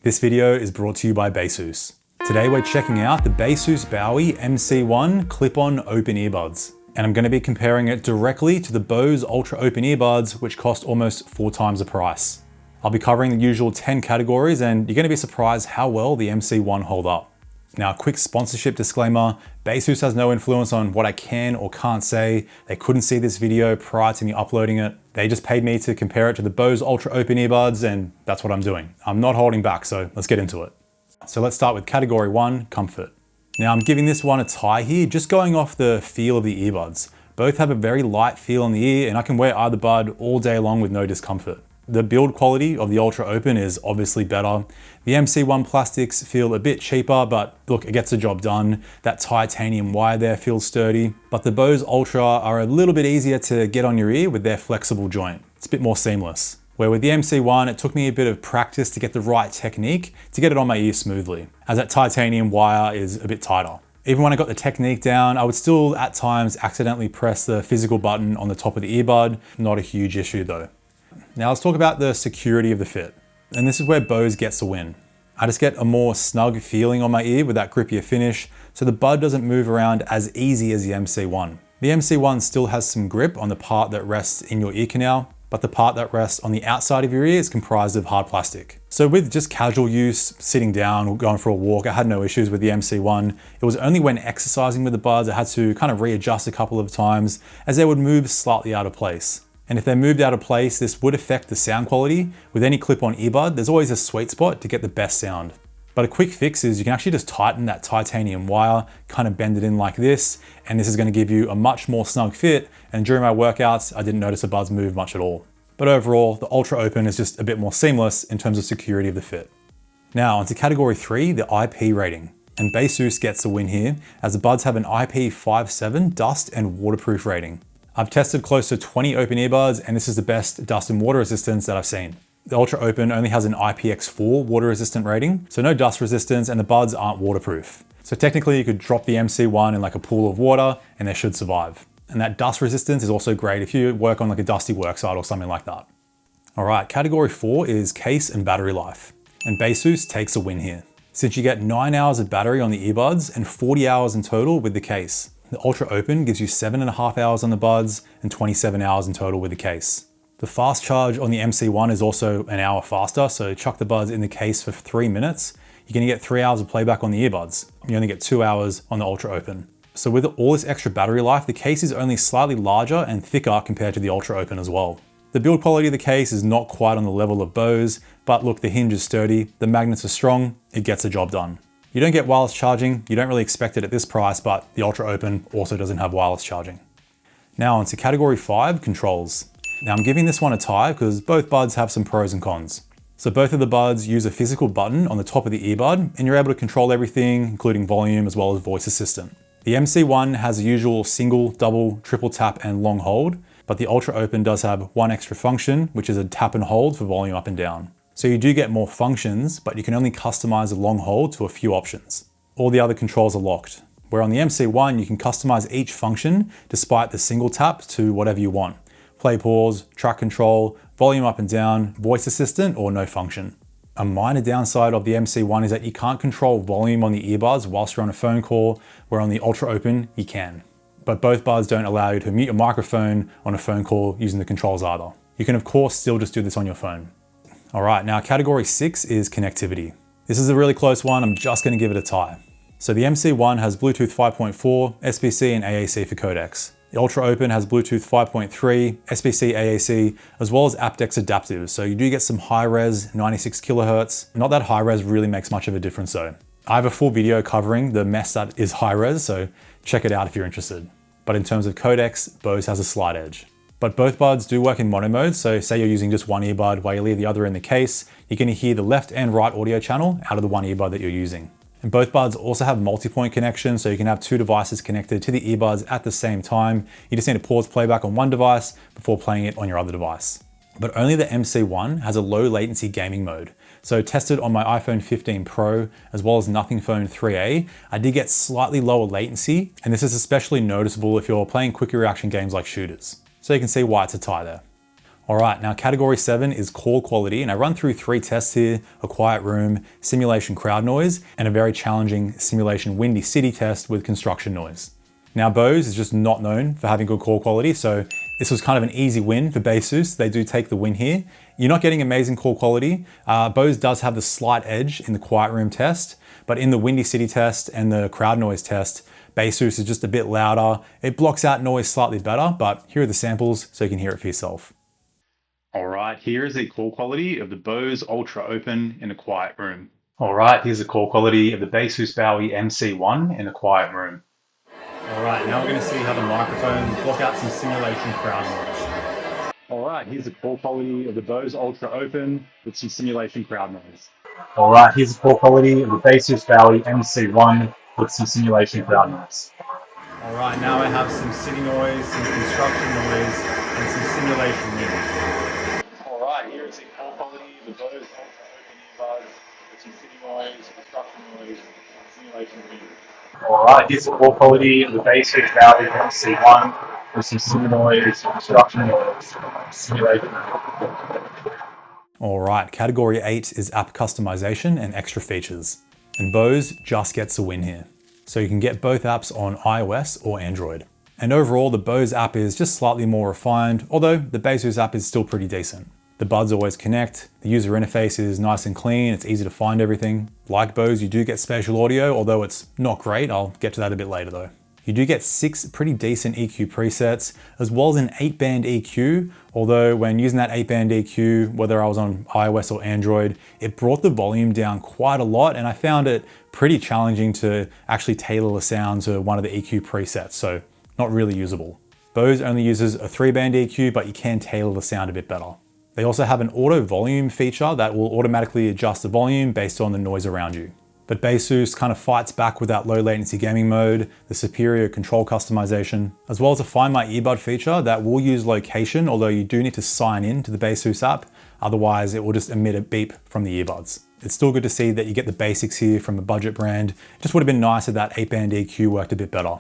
This video is brought to you by Baseus. Today we're checking out the Baseus Bowie MC1 clip-on open earbuds. And I'm going to be comparing it directly to the Bose Ultra Open Earbuds, which cost almost 4 times the price. I'll be covering the usual 10 categories, and you're going to be surprised how well the MC1 hold up. Now, a quick sponsorship disclaimer, Baseus has no influence on what I can or can't say. They couldn't see this video prior to me uploading it. They just paid me to compare it to the Bose Ultra Open Earbuds, and that's what I'm doing. I'm not holding back, so let's get into it. So let's start with category 1, comfort. Now I'm giving this one a tie here, just going off the feel of the earbuds. Both have a very light feel on the ear, and I can wear either bud all day long with no discomfort. The build quality of the Ultra Open is obviously better. The MC1 plastics feel a bit cheaper, but look, it gets the job done. That titanium wire there feels sturdy, but the Bose Ultra are a little bit easier to get on your ear with their flexible joint. It's a bit more seamless. Where with the MC1, it took me a bit of practice to get the right technique to get it on my ear smoothly, as that titanium wire is a bit tighter. Even when I got the technique down, I would still at times accidentally press the physical button on the top of the earbud. Not a huge issue though. Now let's talk about the security of the fit. And this is where Bose gets the win. I just get a more snug feeling on my ear with that grippier finish, so the bud doesn't move around as easy as the MC1. The MC1 still has some grip on the part that rests in your ear canal, but the part that rests on the outside of your ear is comprised of hard plastic. So with just casual use, sitting down or going for a walk, I had no issues with the MC1. It was only when exercising with the buds, I had to kind of readjust a couple of times as they would move slightly out of place. And if they moved out of place, this would affect the sound quality. With any clip-on earbud, there's always a sweet spot to get the best sound. But a quick fix is you can actually just tighten that titanium wire, kind of bend it in like this, and this is going to give you a much more snug fit. And during my workouts, I didn't notice the buds move much at all. But overall, the Ultra Open is just a bit more seamless in terms of security of the fit. Now onto category 3, the IP rating. And Baseus gets the win here, as the buds have an IP57 dust and waterproof rating. I've tested close to 20 open earbuds, and this is the best dust and water resistance that I've seen. The Ultra Open only has an IPX4 water resistant rating, so no dust resistance, and the buds aren't waterproof. So technically you could drop the MC1 in like a pool of water and they should survive. And that dust resistance is also great if you work on like a dusty worksite or something like that. All right, category 4 is case and battery life. And Baseus takes a win here, since you get 9 hours of battery on the earbuds and 40 hours in total with the case. The Ultra Open gives you 7.5 hours on the buds and 27 hours in total with the case. The fast charge on the MC1 is also an hour faster, so chuck the buds in the case for 3 minutes. You're gonna get 3 hours of playback on the earbuds. You only get 2 hours on the Ultra Open. So with all this extra battery life, the case is only slightly larger and thicker compared to the Ultra Open as well. The build quality of the case is not quite on the level of Bose, but look, the hinge is sturdy, the magnets are strong, it gets the job done. You don't get wireless charging, you don't really expect it at this price, but the Ultra Open also doesn't have wireless charging. Now onto category 5, controls. Now I'm giving this one a tie because both buds have some pros and cons. So both of the buds use a physical button on the top of the earbud, and you're able to control everything, including volume as well as voice assistant. The MC1 has the usual single, double, triple tap and long hold, but the Ultra Open does have one extra function, which is a tap and hold for volume up and down. So you do get more functions, but you can only customize the long hold to a few options. All the other controls are locked. Where on the MC1, you can customize each function despite the single tap to whatever you want. Play, pause, track control, volume up and down, voice assistant, or no function. A minor downside of the MC1 is that you can't control volume on the earbuds whilst you're on a phone call, where on the Ultra Open, you can. But both buds don't allow you to mute your microphone on a phone call using the controls either. You can of course still just do this on your phone. All right, now category 6 is connectivity. This is a really close one, I'm just gonna give it a tie. So the MC1 has Bluetooth 5.4, SBC and AAC for codecs. The Ultra Open has Bluetooth 5.3, SBC, AAC, as well as aptX adapters. So you do get some high res, 96 kilohertz. Not that high res really makes much of a difference though. I have a full video covering the mess that is high res, so check it out if you're interested. But in terms of codecs, Bose has a slight edge. But both buds do work in mono mode, so say you're using just one earbud while you leave the other in the case, you're going to hear the left and right audio channel out of the one earbud that you're using. And both buds also have multi-point connection, so you can have 2 devices connected to the earbuds at the same time. You just need to pause playback on one device before playing it on your other device. But only the MC1 has a low latency gaming mode. So tested on my iPhone 15 Pro, as well as Nothing Phone 3A, I did get slightly lower latency, and this is especially noticeable if you're playing quick reaction games like shooters. So you can see why it's a tie there. All right, now category 7 is call quality, and I run through 3 tests here: a quiet room, simulation crowd noise, and a very challenging simulation windy city test with construction noise. Now Bose is just not known for having good call quality, so this was kind of an easy win for Baseus. They do take the win here. You're not getting amazing call quality. Bose does have the slight edge in the quiet room test, but in the windy city test and the crowd noise test, Baseus is just a bit louder. It blocks out noise slightly better, but here are the samples so you can hear it for yourself. All right, here is the call quality of the Bose Ultra Open in a quiet room. All right, here's the call quality of the Baseus Bowie MC1 in a quiet room. All right, now we're going to see how the microphones block out some simulation crowd noise. All right, here's the call quality of the Bose Ultra Open with some simulation crowd noise. All right, here's the call quality of the Baseus Bowie MC1 with some simulation crowd noise. All right, now I have some city noise, some construction noise, and some simulation wind. All right, here is the call quality of the Bose Ultra Open earbuds with some city noise, construction noise, and simulation wind. All right, here's the call quality of the Baseus Bowie MC1 with some city noise, construction noise, simulation wind. All right, category 8 is app customization and extra features. And Bose just gets a win here. So you can get both apps on iOS or Android. And overall, the Bose app is just slightly more refined, although the Baseus app is still pretty decent. The buds always connect, the user interface is nice and clean, it's easy to find everything. Like Bose, you do get spatial audio, although it's not great. I'll get to that a bit later though. You do get 6 pretty decent EQ presets, as well as an 8-band EQ, although when using that 8-band EQ, whether I was on iOS or Android, it brought the volume down quite a lot, and I found it pretty challenging to actually tailor the sound to one of the EQ presets, so not really usable. Bose only uses a 3-band EQ, but you can tailor the sound a bit better. They also have an auto volume feature that will automatically adjust the volume based on the noise around you. But Baseus kind of fights back with that low latency gaming mode, the superior control customization, as well as a Find My Earbud feature that will use location, although you do need to sign in to the Baseus app, otherwise it will just emit a beep from the earbuds. It's still good to see that you get the basics here from a budget brand. It just would have been nice if that 8-band EQ worked a bit better.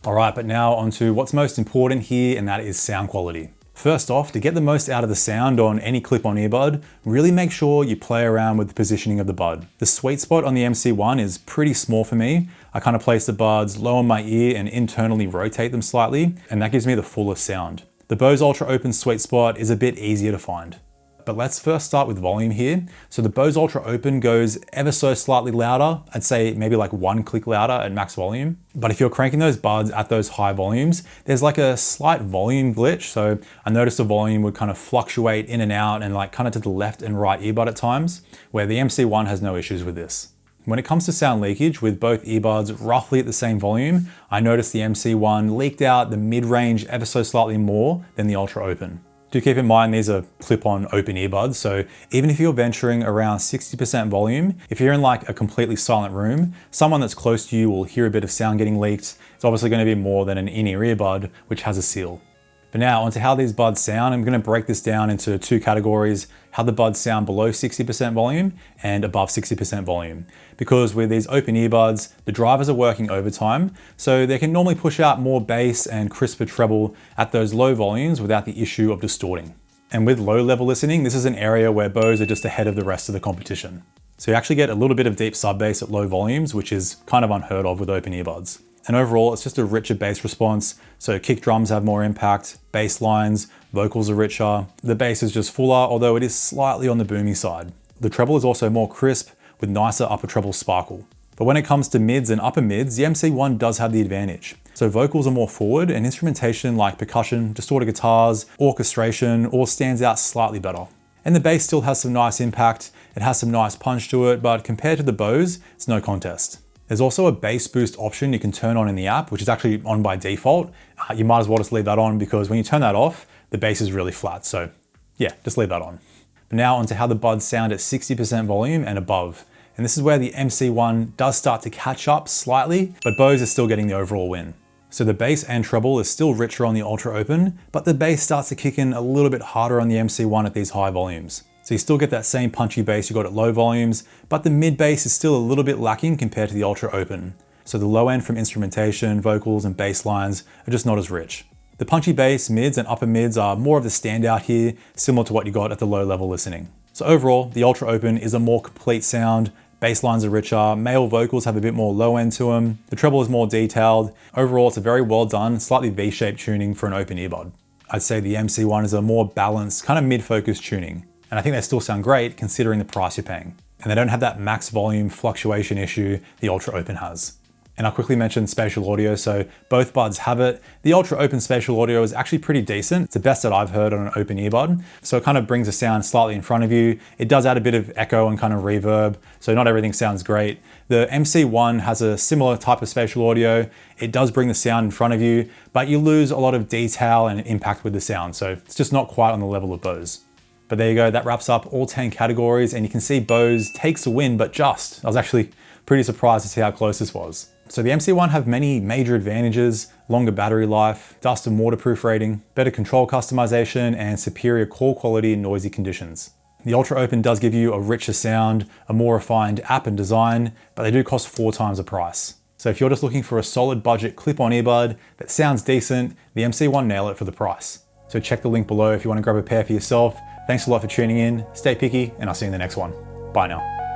All right, but now onto what's most important here, and that is sound quality. First off, to get the most out of the sound on any clip-on earbud, really make sure you play around with the positioning of the bud. The sweet spot on the MC1 is pretty small for me. I kind of place the buds low on my ear and internally rotate them slightly, and that gives me the fullest sound. The Bose Ultra Open sweet spot is a bit easier to find. But let's first start with volume here. So the Bose Ultra Open goes ever so slightly louder. I'd say maybe like 1 click louder at max volume. But if you're cranking those buds at those high volumes, there's like a slight volume glitch. So I noticed the volume would kind of fluctuate in and out and like kind of to the left and right earbud at times, where the MC1 has no issues with this. When it comes to sound leakage with both earbuds roughly at the same volume, I noticed the MC1 leaked out the mid-range ever so slightly more than the Ultra Open. Do keep in mind these are clip-on open earbuds, so even if you're venturing around 60% volume, if you're in like a completely silent room, someone that's close to you will hear a bit of sound getting leaked. It's obviously going to be more than an in-ear earbud, which has a seal. But now onto how these buds sound. I'm going to break this down into 2 categories: how the buds sound below 60% volume and above 60% volume. Because with these open earbuds, the drivers are working overtime, so they can normally push out more bass and crisper treble at those low volumes without the issue of distorting. And with low level listening, this is an area where Bose are just ahead of the rest of the competition. So you actually get a little bit of deep sub bass at low volumes, which is kind of unheard of with open earbuds. And overall, it's just a richer bass response. So kick drums have more impact, bass lines, vocals are richer. The bass is just fuller, although it is slightly on the boomy side. The treble is also more crisp with nicer upper treble sparkle. But when it comes to mids and upper mids, the MC1 does have the advantage. So vocals are more forward, and instrumentation like percussion, distorted guitars, orchestration all stands out slightly better. And the bass still has some nice impact. It has some nice punch to it, but compared to the Bose, it's no contest. There's also a bass boost option you can turn on in the app, which is actually on by default. You might as well just leave that on, because when you turn that off, the bass is really flat. So yeah, just leave that on. But now onto how the buds sound at 60% volume and above. And this is where the MC1 does start to catch up slightly, but Bose is still getting the overall win. So the bass and treble is still richer on the Ultra Open, but the bass starts to kick in a little bit harder on the MC1 at these high volumes. So you still get that same punchy bass you got at low volumes, but the mid bass is still a little bit lacking compared to the Ultra Open. So the low end from instrumentation, vocals, and bass lines are just not as rich. The punchy bass, mids, and upper mids are more of the standout here, similar to what you got at the low level listening. So overall, the Ultra Open is a more complete sound. Bass lines are richer, male vocals have a bit more low end to them, the treble is more detailed. Overall, it's a very well done, slightly V-shaped tuning for an open earbud. I'd say the MC1 is a more balanced, kind of mid-focus tuning. And I think they still sound great considering the price you're paying. And they don't have that max volume fluctuation issue the Ultra Open has. And I'll quickly mention spatial audio, so both buds have it. The Ultra Open spatial audio is actually pretty decent. It's the best that I've heard on an open earbud. So it kind of brings the sound slightly in front of you. It does add a bit of echo and kind of reverb, so not everything sounds great. The MC1 has a similar type of spatial audio. It does bring the sound in front of you, but you lose a lot of detail and impact with the sound, so it's just not quite on the level of Bose. But there you go, that wraps up all 10 categories, and you can see Bose takes the win, but just. I was actually pretty surprised to see how close this was. So the MC1 have many major advantages: longer battery life, dust and waterproof rating, better control customization, and superior call quality in noisy conditions. The Ultra Open does give you a richer sound, a more refined app and design, but they do cost 4 times the price. So if you're just looking for a solid budget clip-on earbud that sounds decent, the MC1 nail it for the price. So check the link below if you want to grab a pair for yourself. Thanks a lot for tuning in, stay picky, and I'll see you in the next one. Bye now.